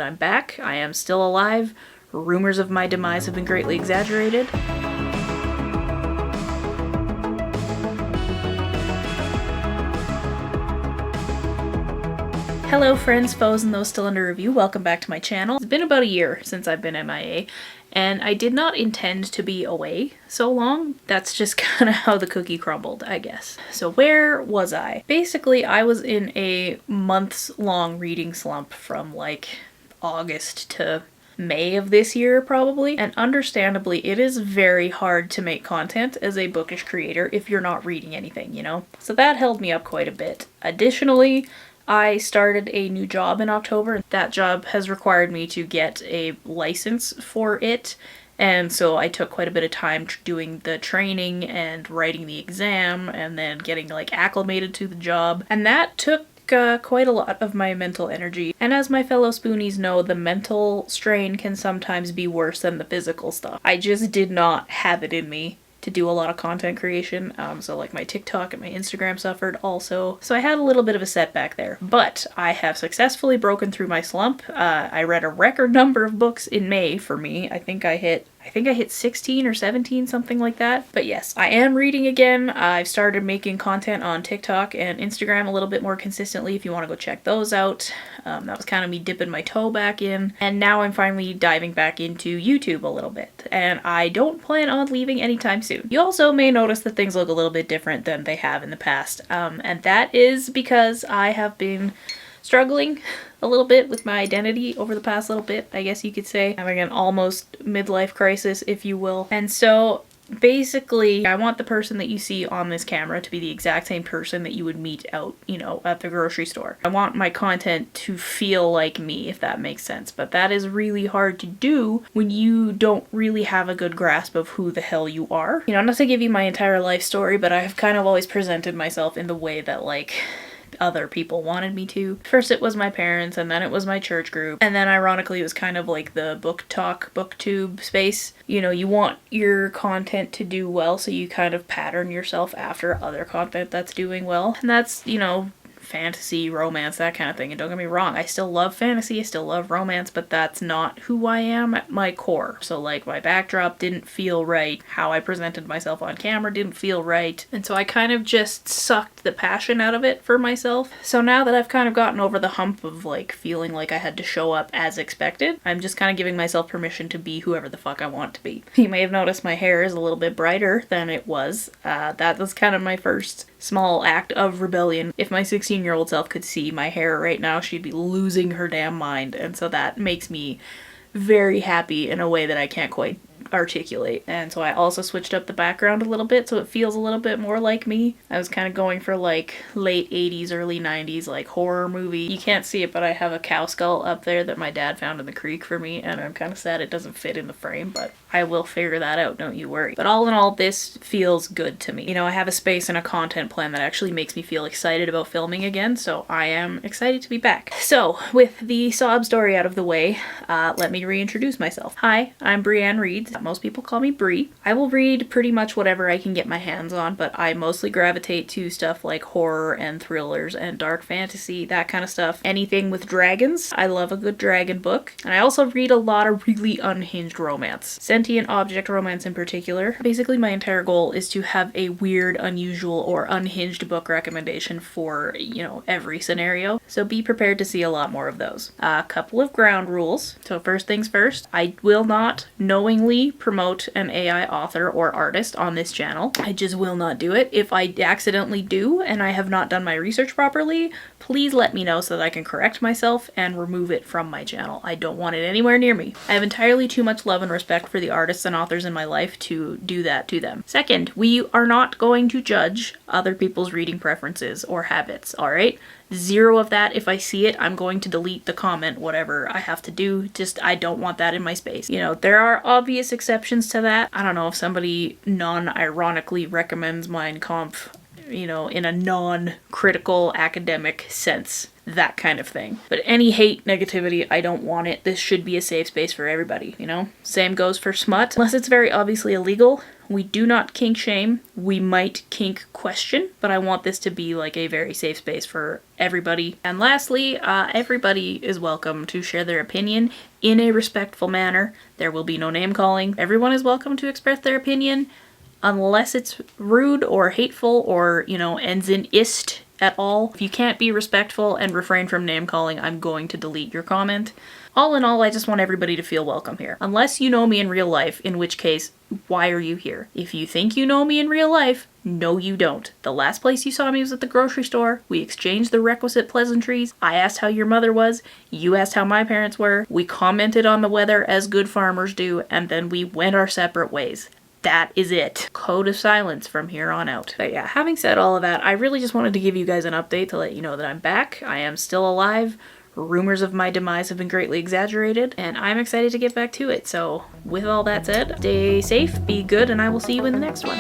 I'm back. I am still alive. Rumors of my demise have been greatly exaggerated. Hello friends, foes, and those still under review. Welcome back to my channel. It's been about a year since I've been MIA, and I did not intend to be away so long. That's just kind of how the cookie crumbled, I guess. So where was I? Basically, I was in a months-long reading slump from like August to May of this year probably, and understandably it is very hard to make content as a bookish creator if you're not reading anything, you know? So that held me up quite a bit. Additionally, I started a new job in October. That job has required me to get a license for it, and so I took quite a bit of time doing the training and writing the exam and then getting like acclimated to the job, and that took quite a lot of my mental energy. And as my fellow spoonies know, the mental strain can sometimes be worse than the physical stuff. I just did not have it in me to do a lot of content creation, so like my TikTok and my Instagram suffered also. So I had a little bit of a setback there, but I have successfully broken through my slump. I read a record number of books in May for me. I think I hit 16 or 17, something like that. But yes, I am reading again. I've started making content on TikTok and Instagram a little bit more consistently if you want to go check those out. That was kind of me dipping my toe back in. And now I'm finally diving back into YouTube a little bit. And I don't plan on leaving anytime soon. You also may notice that things look a little bit different than they have in the past. And that is because I have been struggling a little bit with my identity over the past little bit, I guess you could say. Having an almost midlife crisis, if you will. And so basically, I want the person that you see on this camera to be the exact same person that you would meet out, you know, at the grocery store. I want my content to feel like me, if that makes sense. But that is really hard to do when you don't really have a good grasp of who the hell you are. You know, not to give you my entire life story, but I have kind of always presented myself in the way that like other people wanted me to. First it was my parents, and then it was my church group, and then ironically it was kind of like the BookTube space. You know, you want your content to do well, so you kind of pattern yourself after other content that's doing well. And that's, you know, fantasy, romance, that kind of thing. And don't get me wrong, I still love fantasy, I still love romance, but that's not who I am at my core. So like my backdrop didn't feel right, how I presented myself on camera didn't feel right, and so I kind of just sucked the passion out of it for myself. So now that I've kind of gotten over the hump of like feeling like I had to show up as expected, I'm just kind of giving myself permission to be whoever the fuck I want to be. You may have noticed my hair is a little bit brighter than it was. That was kind of my first small act of rebellion. If my 16-year-old self could see my hair right now, she'd be losing her damn mind, and so that makes me very happy in a way that I can't quite articulate. And so I also switched up the background a little bit so it feels a little bit more like me. I was kind of going for like late 80s, early 90s, like horror movie. You can't see it, but I have a cow skull up there that my dad found in the creek for me, and I'm kind of sad it doesn't fit in the frame, but I will figure that out, don't you worry. But all in all, this feels good to me. You know, I have a space and a content plan that actually makes me feel excited about filming again, so I am excited to be back. So, with the sob story out of the way, let me reintroduce myself. Hi, I'm Brianne Reads. Most people call me Brie. I will read pretty much whatever I can get my hands on, but I mostly gravitate to stuff like horror and thrillers and dark fantasy, that kind of stuff. Anything with dragons. I love a good dragon book. And I also read a lot of really unhinged romance. Sentient object romance in particular. Basically, my entire goal is to have a weird, unusual, or unhinged book recommendation for, you know, every scenario. So be prepared to see a lot more of those. A couple of ground rules. So first things first, I will not knowingly promote an AI author or artist on this channel. I just will not do it. If I accidentally do and I have not done my research properly, please let me know so that I can correct myself and remove it from my channel. I don't want it anywhere near me. I have entirely too much love and respect for the artists and authors in my life to do that to them. Second, we are not going to judge other people's reading preferences or habits, alright? Zero of that. If I see it, I'm going to delete the comment, whatever I have to do. Just, I don't want that in my space. You know, there are obvious exceptions to that. I don't know if somebody non-ironically recommends Mein Kampf, you know, in a non-critical academic sense. That kind of thing. But any hate, negativity, I don't want it. This should be a safe space for everybody, you know? Same goes for smut. Unless it's very obviously illegal, We do not kink shame. We might kink question, but I want this to be like a very safe space for everybody. And lastly, everybody is welcome to share their opinion in a respectful manner. There will be no name calling. Everyone is welcome to express their opinion unless it's rude or hateful or, you know, ends in ist at all. If you can't be respectful and refrain from name calling, I'm going to delete your comment. All in all, I just want everybody to feel welcome here. Unless you know me in real life, in which case, why are you here? If you think you know me in real life, no you don't. The last place you saw me was at the grocery store. We exchanged the requisite pleasantries. I asked how your mother was. You asked how my parents were. We commented on the weather as good farmers do, and then we went our separate ways. That is it. Code of silence from here on out. But yeah, having said all of that, I really just wanted to give you guys an update to let you know that I'm back. I am still alive. Rumors of my demise have been greatly exaggerated, and I'm excited to get back to it. So with all that said, stay safe, be good, and I will see you in the next one.